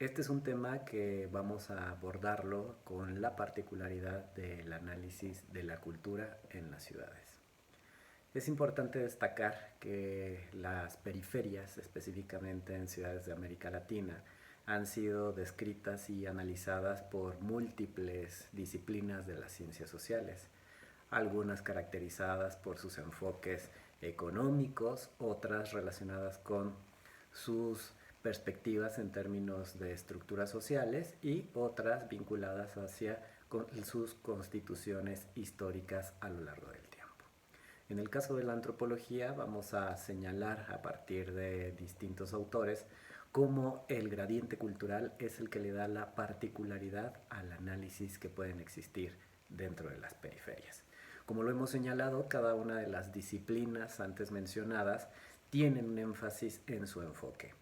Este es un tema que vamos a abordarlo con la particularidad del análisis de la cultura en las ciudades. Es importante destacar que las periferias, específicamente en ciudades de América Latina, han sido descritas y analizadas por múltiples disciplinas de las ciencias sociales, algunas caracterizadas por sus enfoques económicos, otras relacionadas con sus perspectivas en términos de estructuras sociales y otras vinculadas hacia sus constituciones históricas a lo largo del tiempo. En el caso de la antropología vamos a señalar a partir de distintos autores cómo el gradiente cultural es el que le da la particularidad al análisis que pueden existir dentro de las periferias. Como lo hemos señalado, cada una de las disciplinas antes mencionadas tienen un énfasis en su enfoque.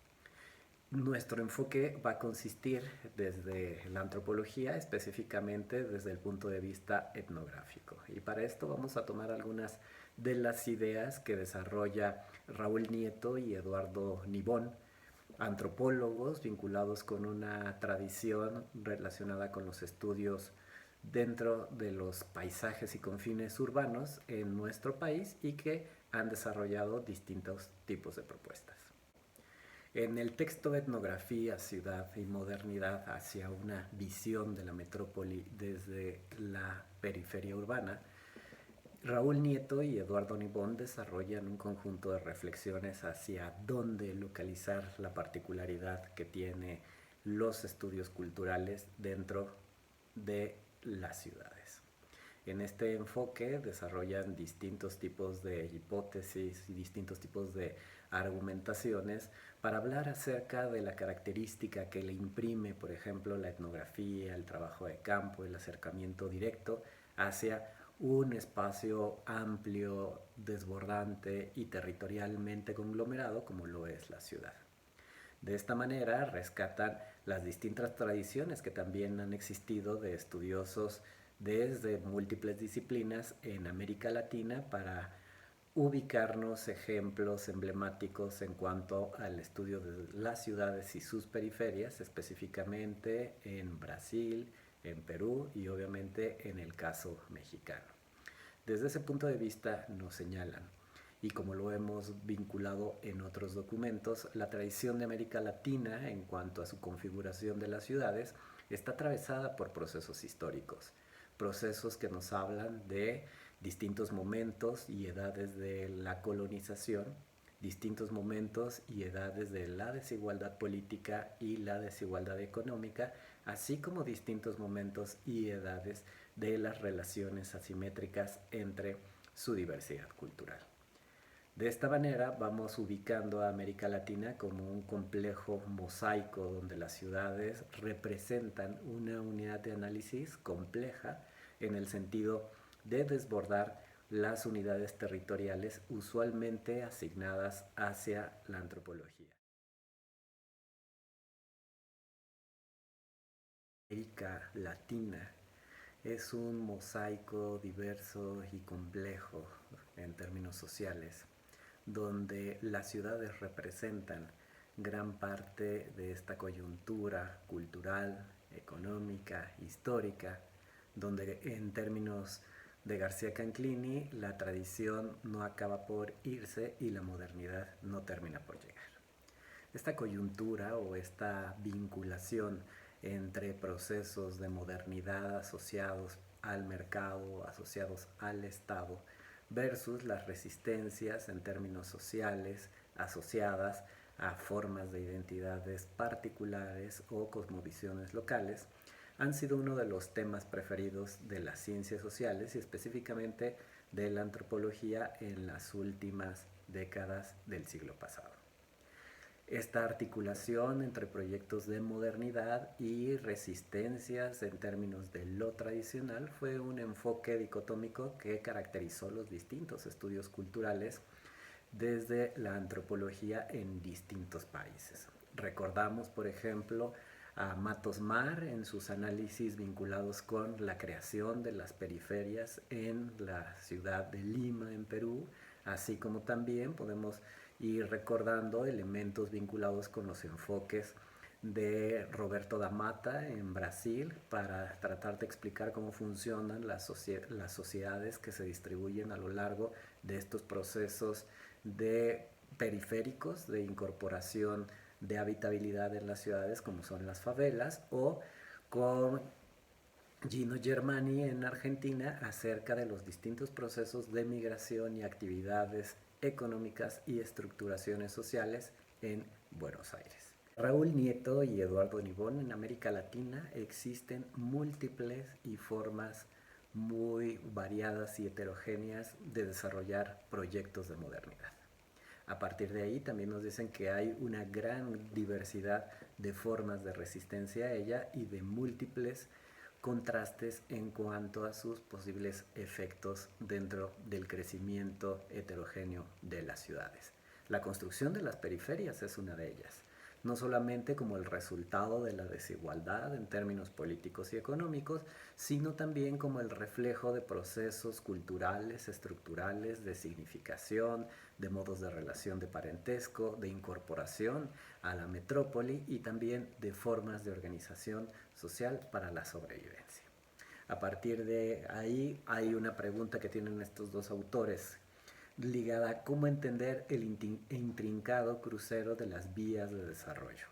Nuestro enfoque va a consistir desde la antropología, específicamente desde el punto de vista etnográfico. Y para esto vamos a tomar algunas de las ideas que desarrolla Raúl Nieto y Eduardo Nibón, antropólogos vinculados con una tradición relacionada con los estudios dentro de los paisajes y confines urbanos en nuestro país y que han desarrollado distintos tipos de propuestas. En el texto Etnografía, Ciudad y Modernidad hacia una visión de la metrópoli desde la periferia urbana, Raúl Nieto y Eduardo Nibón desarrollan un conjunto de reflexiones hacia dónde localizar la particularidad que tiene los estudios culturales dentro de las ciudades. En este enfoque desarrollan distintos tipos de hipótesis y distintos tipos de argumentaciones para hablar acerca de la característica que le imprime, por ejemplo, la etnografía, el trabajo de campo, el acercamiento directo hacia un espacio amplio, desbordante y territorialmente conglomerado como lo es la ciudad. De esta manera rescatan las distintas tradiciones que también han existido de estudiosos desde múltiples disciplinas en América Latina para ubicarnos ejemplos emblemáticos en cuanto al estudio de las ciudades y sus periferias, específicamente en Brasil, en Perú y obviamente en el caso mexicano. Desde ese punto de vista nos señalan, y como lo hemos vinculado en otros documentos, la tradición de América Latina en cuanto a su configuración de las ciudades está atravesada por procesos históricos, procesos que nos hablan de distintos momentos y edades de la colonización, distintos momentos y edades de la desigualdad política y la desigualdad económica, así como distintos momentos y edades de las relaciones asimétricas entre su diversidad cultural. De esta manera vamos ubicando a América Latina como un complejo mosaico donde las ciudades representan una unidad de análisis compleja en el sentido de desbordar las unidades territoriales usualmente asignadas hacia la antropología. América Latina es un mosaico diverso y complejo en términos sociales, donde las ciudades representan gran parte de esta coyuntura cultural, económica, histórica, donde en términos de García Canclini la tradición no acaba por irse y la modernidad no termina por llegar. Esta coyuntura o esta vinculación entre procesos de modernidad asociados al mercado, asociados al Estado, versus las resistencias en términos sociales asociadas a formas de identidades particulares o cosmovisiones locales, han sido uno de los temas preferidos de las ciencias sociales y específicamente de la antropología en las últimas décadas del siglo pasado. Esta articulación entre proyectos de modernidad y resistencias en términos de lo tradicional fue un enfoque dicotómico que caracterizó los distintos estudios culturales desde la antropología en distintos países. Recordamos, por ejemplo, a Matos Mar en sus análisis vinculados con la creación de las periferias en la ciudad de Lima, en Perú, así como también podemos ir recordando elementos vinculados con los enfoques de Roberto da Mata en Brasil para tratar de explicar cómo funcionan las sociedades que se distribuyen a lo largo de estos procesos de periféricos de incorporación de habitabilidad en las ciudades como son las favelas, o con Gino Germani en Argentina acerca de los distintos procesos de migración y actividades económicas y estructuraciones sociales en Buenos Aires. Raúl Nieto y Eduardo Nibón, en América Latina existen múltiples y formas muy variadas y heterogéneas de desarrollar proyectos de modernidad. A partir de ahí también nos dicen que hay una gran diversidad de formas de resistencia a ella y de múltiples contrastes en cuanto a sus posibles efectos dentro del crecimiento heterogéneo de las ciudades. La construcción de las periferias es una de ellas, no solamente como el resultado de la desigualdad en términos políticos y económicos, sino también como el reflejo de procesos culturales, estructurales, de significación, de modos de relación de parentesco, de incorporación a la metrópoli y también de formas de organización social para la sobrevivencia. A partir de ahí hay una pregunta que tienen estos dos autores ligada a cómo entender el intrincado crucero de las vías de desarrollo.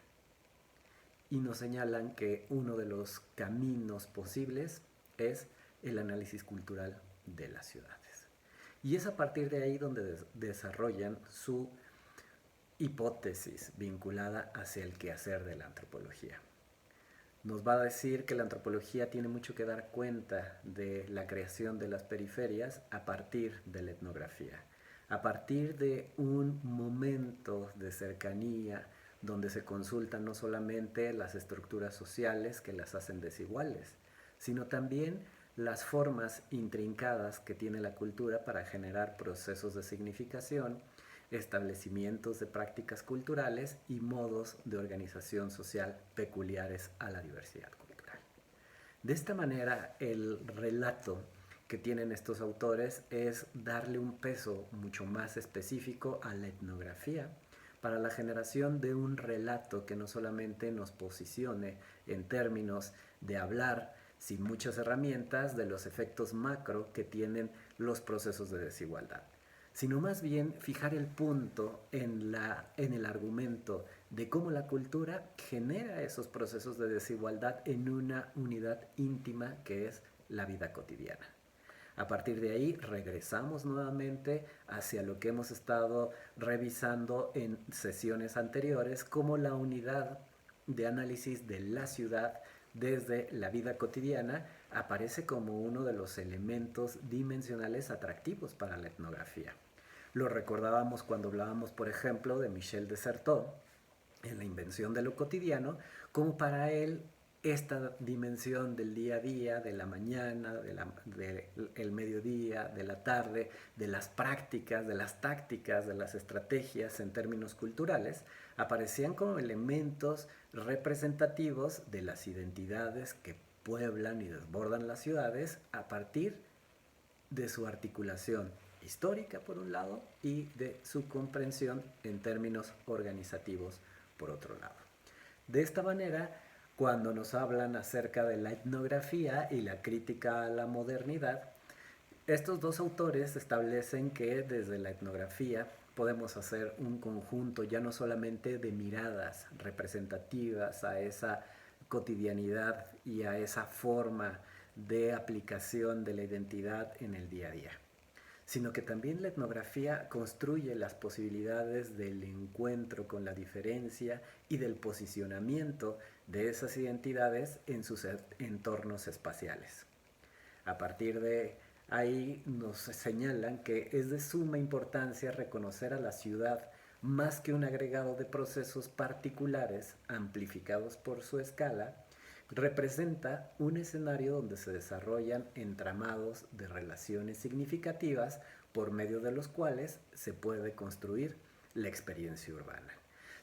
Y nos señalan que uno de los caminos posibles es el análisis cultural de las ciudades. Y es a partir de ahí donde desarrollan su hipótesis vinculada hacia el quehacer de la antropología. Nos va a decir que la antropología tiene mucho que dar cuenta de la creación de las periferias a partir de la etnografía, a partir de un momento de cercanía donde se consultan no solamente las estructuras sociales que las hacen desiguales, sino también las formas intrincadas que tiene la cultura para generar procesos de significación, establecimientos de prácticas culturales y modos de organización social peculiares a la diversidad cultural. De esta manera, el relato que tienen estos autores es darle un peso mucho más específico a la etnografía para la generación de un relato que no solamente nos posicione en términos de hablar sin muchas herramientas de los efectos macro que tienen los procesos de desigualdad, sino más bien fijar el punto en el argumento de cómo la cultura genera esos procesos de desigualdad en una unidad íntima que es la vida cotidiana. A partir de ahí regresamos nuevamente hacia lo que hemos estado revisando en sesiones anteriores como la unidad de análisis de la ciudad desde la vida cotidiana aparece como uno de los elementos dimensionales atractivos para la etnografía. Lo recordábamos cuando hablábamos, por ejemplo, de Michel de Certeau en La invención de lo cotidiano, como para él esta dimensión del día a día, de la mañana, del mediodía, de la tarde, de las prácticas, de las tácticas, de las estrategias en términos culturales, aparecían como elementos representativos de las identidades que pueblan y desbordan las ciudades a partir de su articulación histórica por un lado y de su comprensión en términos organizativos por otro lado. De esta manera, cuando nos hablan acerca de la etnografía y la crítica a la modernidad, estos dos autores establecen que desde la etnografía podemos hacer un conjunto ya no solamente de miradas representativas a esa cotidianidad y a esa forma de aplicación de la identidad en el día a día, sino que también la etnografía construye las posibilidades del encuentro con la diferencia y del posicionamiento de esas identidades en sus entornos espaciales. A partir de ahí nos señalan que es de suma importancia reconocer a la ciudad más que un agregado de procesos particulares amplificados por su escala, representa un escenario donde se desarrollan entramados de relaciones significativas por medio de los cuales se puede construir la experiencia urbana.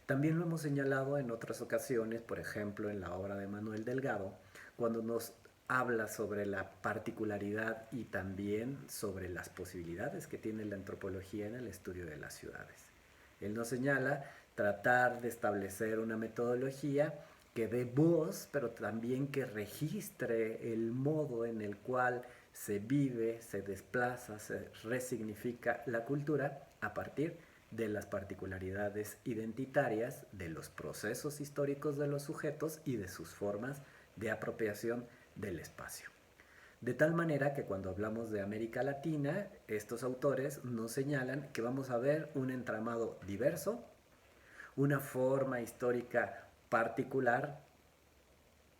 También lo hemos señalado en otras ocasiones, por ejemplo en la obra de Manuel Delgado, cuando nos habla sobre la particularidad y también sobre las posibilidades que tiene la antropología en el estudio de las ciudades. Él nos señala tratar de establecer una metodología que dé voz, pero también que registre el modo en el cual se vive, se desplaza, se resignifica la cultura a partir de las particularidades identitarias de los procesos históricos de los sujetos y de sus formas de apropiación del espacio. De tal manera que cuando hablamos de América Latina, estos autores nos señalan que vamos a ver un entramado diverso, una forma histórica particular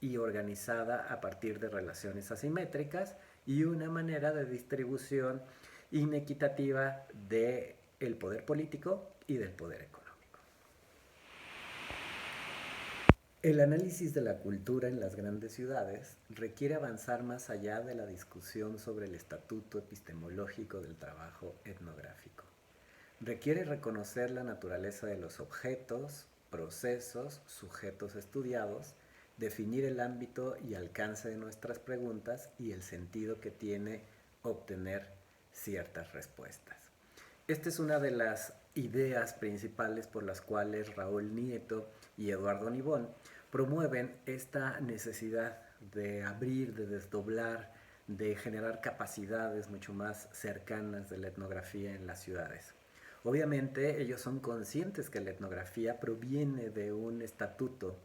y organizada a partir de relaciones asimétricas y una manera de distribución inequitativa del poder político y del poder económico. El análisis de la cultura en las grandes ciudades requiere avanzar más allá de la discusión sobre el estatuto epistemológico del trabajo etnográfico. Requiere reconocer la naturaleza de los objetos, procesos, sujetos estudiados, definir el ámbito y alcance de nuestras preguntas y el sentido que tiene obtener ciertas respuestas. Esta es una de las ideas principales por las cuales Raúl Nieto y Eduardo Nibón promueven esta necesidad de abrir, de desdoblar, de generar capacidades mucho más cercanas de la etnografía en las ciudades. Obviamente ellos son conscientes que la etnografía proviene de un estatuto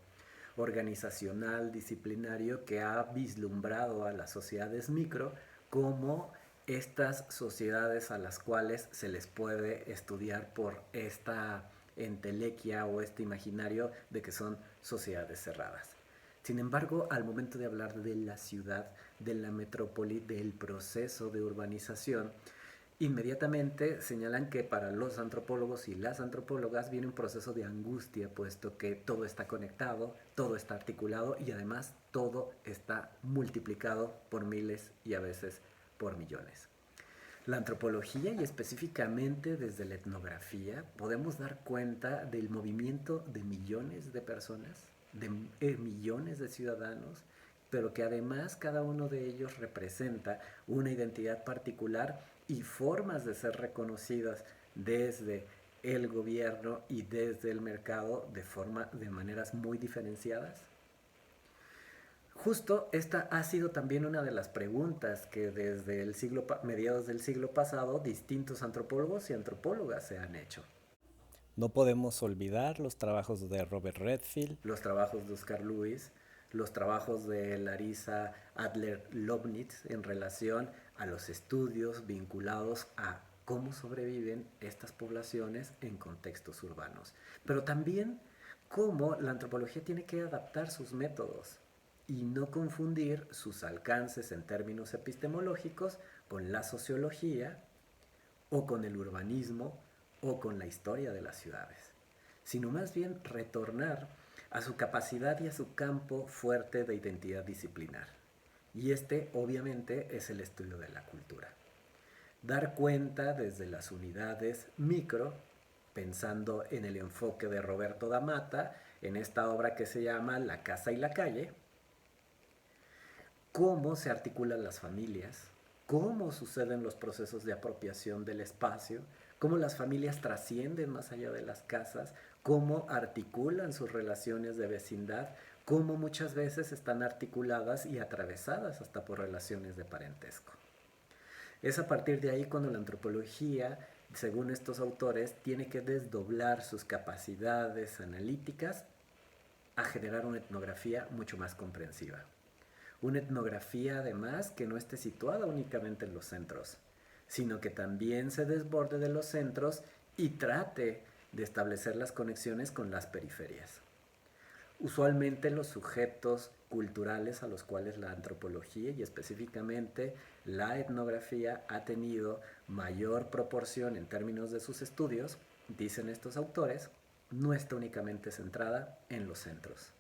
organizacional, disciplinario, que ha vislumbrado a las sociedades micro como estas sociedades a las cuales se les puede estudiar por esta entelequia o este imaginario de que son sociedades cerradas. Sin embargo, al momento de hablar de la ciudad, de la metrópoli, del proceso de urbanización, inmediatamente señalan que para los antropólogos y las antropólogas viene un proceso de angustia, puesto que todo está conectado, todo está articulado y además todo está multiplicado por miles y a veces por millones. La antropología y específicamente desde la etnografía podemos dar cuenta del movimiento de millones de personas, de millones de ciudadanos, pero que además cada uno de ellos representa una identidad particular y formas de ser reconocidas desde el gobierno y desde el mercado de maneras muy diferenciadas. Justo esta ha sido también una de las preguntas que desde mediados del siglo pasado distintos antropólogos y antropólogas se han hecho. No podemos olvidar los trabajos de Robert Redfield, los trabajos de Oscar Lewis, los trabajos de Larissa Adler-Lobnitz en relación a los estudios vinculados a cómo sobreviven estas poblaciones en contextos urbanos. Pero también cómo la antropología tiene que adaptar sus métodos y no confundir sus alcances en términos epistemológicos con la sociología o con el urbanismo o con la historia de las ciudades, sino más bien retornar a su capacidad y a su campo fuerte de identidad disciplinar. Y este obviamente es el estudio de la cultura. Dar cuenta desde las unidades micro, pensando en el enfoque de Roberto da Mata, en esta obra que se llama La casa y la calle, cómo se articulan las familias, cómo suceden los procesos de apropiación del espacio, cómo las familias trascienden más allá de las casas, cómo articulan sus relaciones de vecindad, cómo muchas veces están articuladas y atravesadas hasta por relaciones de parentesco. Es a partir de ahí cuando la antropología, según estos autores, tiene que desdoblar sus capacidades analíticas a generar una etnografía mucho más comprensiva. Una etnografía además que no esté situada únicamente en los centros, sino que también se desborde de los centros y trate de establecer las conexiones con las periferias. Usualmente los sujetos culturales a los cuales la antropología y específicamente la etnografía ha tenido mayor proporción en términos de sus estudios, dicen estos autores, no está únicamente centrada en los centros,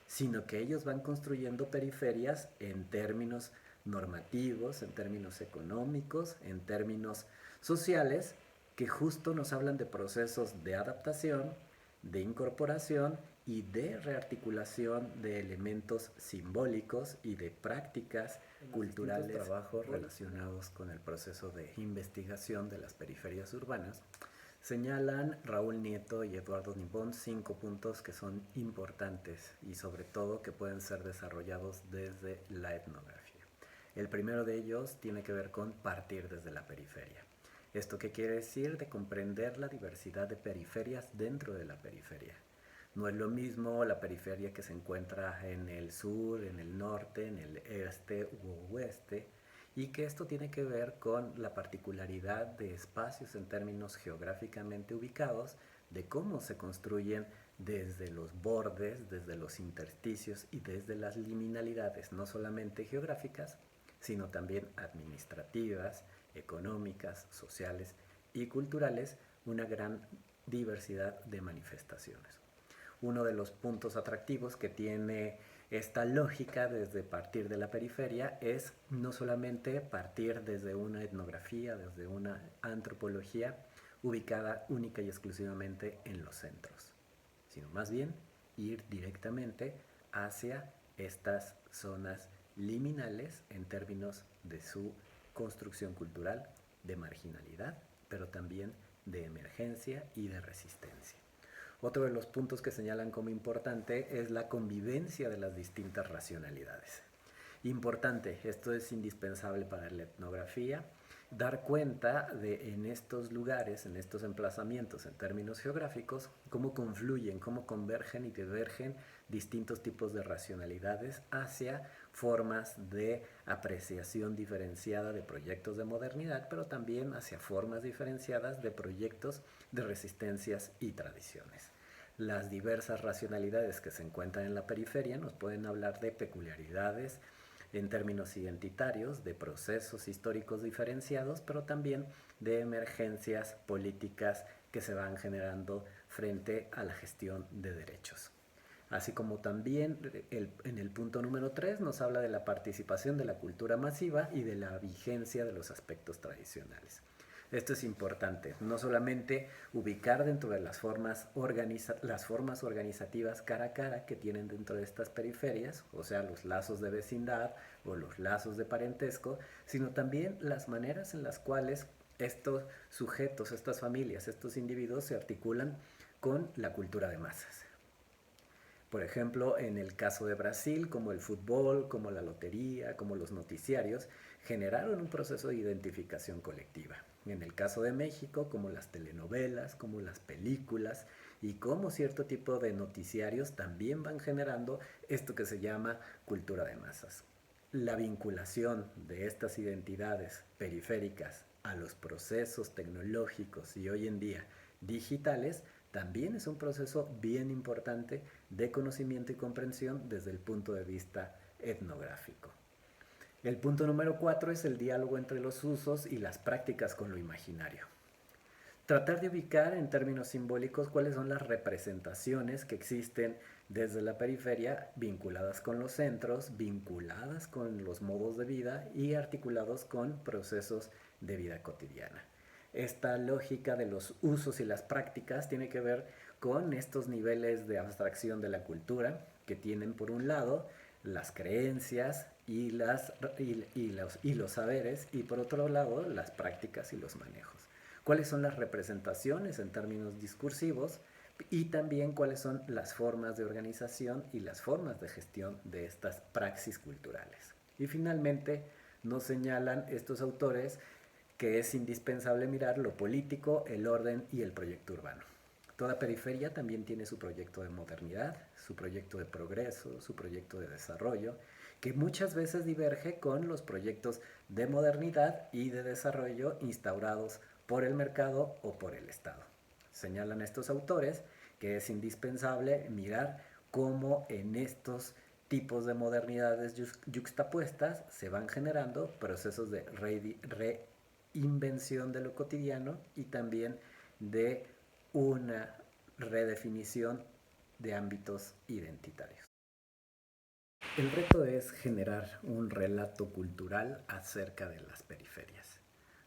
sino que ellos van construyendo periferias en términos normativos, en términos económicos, en términos sociales, que justo nos hablan de procesos de adaptación, de incorporación y de rearticulación de elementos simbólicos y de prácticas culturales, trabajos relacionados con el proceso de investigación de las periferias urbanas. Señalan Raúl Nieto y Eduardo Nibón 5 puntos que son importantes y sobre todo que pueden ser desarrollados desde la etnografía. El primero de ellos tiene que ver con partir desde la periferia. ¿Esto qué quiere decir? De comprender la diversidad de periferias dentro de la periferia. No es lo mismo la periferia que se encuentra en el sur, en el norte, en el este u oeste, y que esto tiene que ver con la particularidad de espacios en términos geográficamente ubicados, de cómo se construyen desde los bordes, desde los intersticios y desde las liminalidades, no solamente geográficas, sino también administrativas, económicas, sociales y culturales, una gran diversidad de manifestaciones. Uno de los puntos atractivos que tiene esta lógica desde partir de la periferia es no solamente partir desde una etnografía, desde una antropología ubicada única y exclusivamente en los centros, sino más bien ir directamente hacia estas zonas liminales en términos de su construcción cultural, de marginalidad, pero también de emergencia y de resistencia. Otro de los puntos que señalan como importante es la convivencia de las distintas racionalidades. Importante, esto es indispensable para la etnografía, dar cuenta de en estos lugares, en estos emplazamientos en términos geográficos, cómo confluyen, cómo convergen y divergen distintos tipos de racionalidades hacia formas de apreciación diferenciada de proyectos de modernidad, pero también hacia formas diferenciadas de proyectos de resistencias y tradiciones. Las diversas racionalidades que se encuentran en la periferia nos pueden hablar de peculiaridades en términos identitarios, de procesos históricos diferenciados, pero también de emergencias políticas que se van generando frente a la gestión de derechos. Así como también en el punto número 3 nos habla de la participación de la cultura masiva y de la vigencia de los aspectos tradicionales. Esto es importante, no solamente ubicar dentro de las formas organizativas cara a cara que tienen dentro de estas periferias, o sea, los lazos de vecindad o los lazos de parentesco, sino también las maneras en las cuales estos sujetos, estas familias, estos individuos se articulan con la cultura de masas. Por ejemplo, en el caso de Brasil, como el fútbol, como la lotería, como los noticiarios, generaron un proceso de identificación colectiva. En el caso de México, como las telenovelas, como las películas y como cierto tipo de noticiarios también van generando esto que se llama cultura de masas. La vinculación de estas identidades periféricas a los procesos tecnológicos y hoy en día digitales también es un proceso bien importante de conocimiento y comprensión desde el punto de vista etnográfico. El punto número 4 es el diálogo entre los usos y las prácticas con lo imaginario. Tratar de ubicar en términos simbólicos cuáles son las representaciones que existen desde la periferia vinculadas con los centros, vinculadas con los modos de vida y articulados con procesos de vida cotidiana. Esta lógica de los usos y las prácticas tiene que ver con estos niveles de abstracción de la cultura que tienen por un lado las creencias y los saberes y por otro lado las prácticas y los manejos. ¿Cuáles son las representaciones en términos discursivos? Y también cuáles son las formas de organización y las formas de gestión de estas praxis culturales. Y finalmente nos señalan estos autores que es indispensable mirar lo político, el orden y el proyecto urbano. Toda periferia también tiene su proyecto de modernidad, su proyecto de progreso, su proyecto de desarrollo, que muchas veces diverge con los proyectos de modernidad y de desarrollo instaurados por el mercado o por el Estado. Señalan estos autores que es indispensable mirar cómo en estos tipos de modernidades yuxtapuestas se van generando procesos de reinvención de lo cotidiano y también de una redefinición de ámbitos identitarios. El reto es generar un relato cultural acerca de las periferias.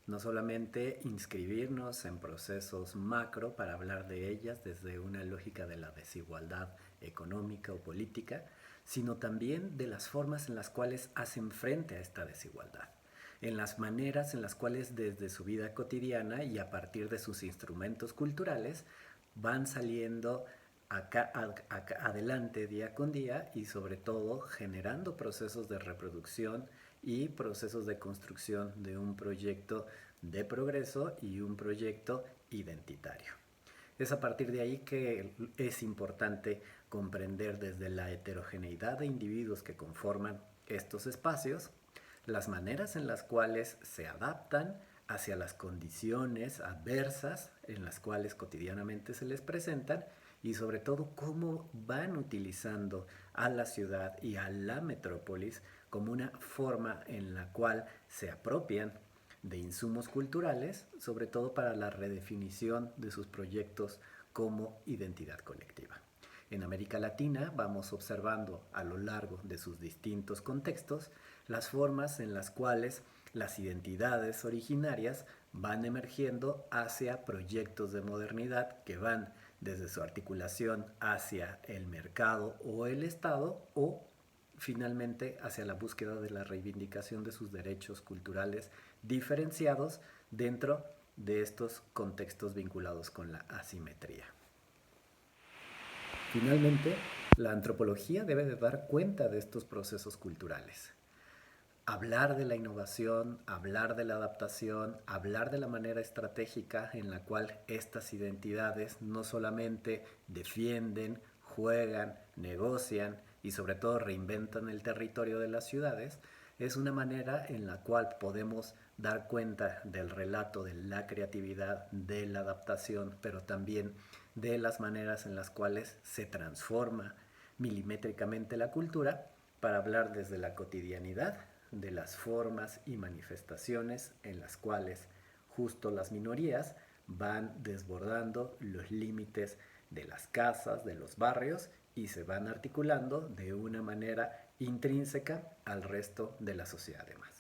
No solamente inscribirnos en procesos macro para hablar de ellas desde una lógica de la desigualdad económica o política, sino también de las formas en las cuales hacen frente a esta desigualdad. en las maneras en las cuales desde su vida cotidiana y a partir de sus instrumentos culturales van saliendo adelante día con día y sobre todo generando procesos de reproducción y procesos de construcción de un proyecto de progreso y un proyecto identitario. Es a partir de ahí que es importante comprender desde la heterogeneidad de individuos que conforman estos espacios, las maneras en las cuales se adaptan hacia las condiciones adversas en las cuales cotidianamente se les presentan y sobre todo cómo van utilizando a la ciudad y a la metrópolis como una forma en la cual se apropian de insumos culturales, sobre todo para la redefinición de sus proyectos como identidad colectiva. En América Latina vamos observando a lo largo de sus distintos contextos las formas en las cuales las identidades originarias van emergiendo hacia proyectos de modernidad que van desde su articulación hacia el mercado o el Estado o finalmente hacia la búsqueda de la reivindicación de sus derechos culturales diferenciados dentro de estos contextos vinculados con la asimetría. Finalmente, la antropología debe de dar cuenta de estos procesos culturales. Hablar de la innovación, hablar de la adaptación, hablar de la manera estratégica en la cual estas identidades no solamente defienden, juegan, negocian y sobre todo reinventan el territorio de las ciudades, es una manera en la cual podemos dar cuenta del relato de la creatividad, de la adaptación, pero también de las maneras en las cuales se transforma milimétricamente la cultura para hablar desde la cotidianidad de las formas y manifestaciones en las cuales justo las minorías van desbordando los límites de las casas, de los barrios y se van articulando de una manera intrínseca al resto de la sociedad además.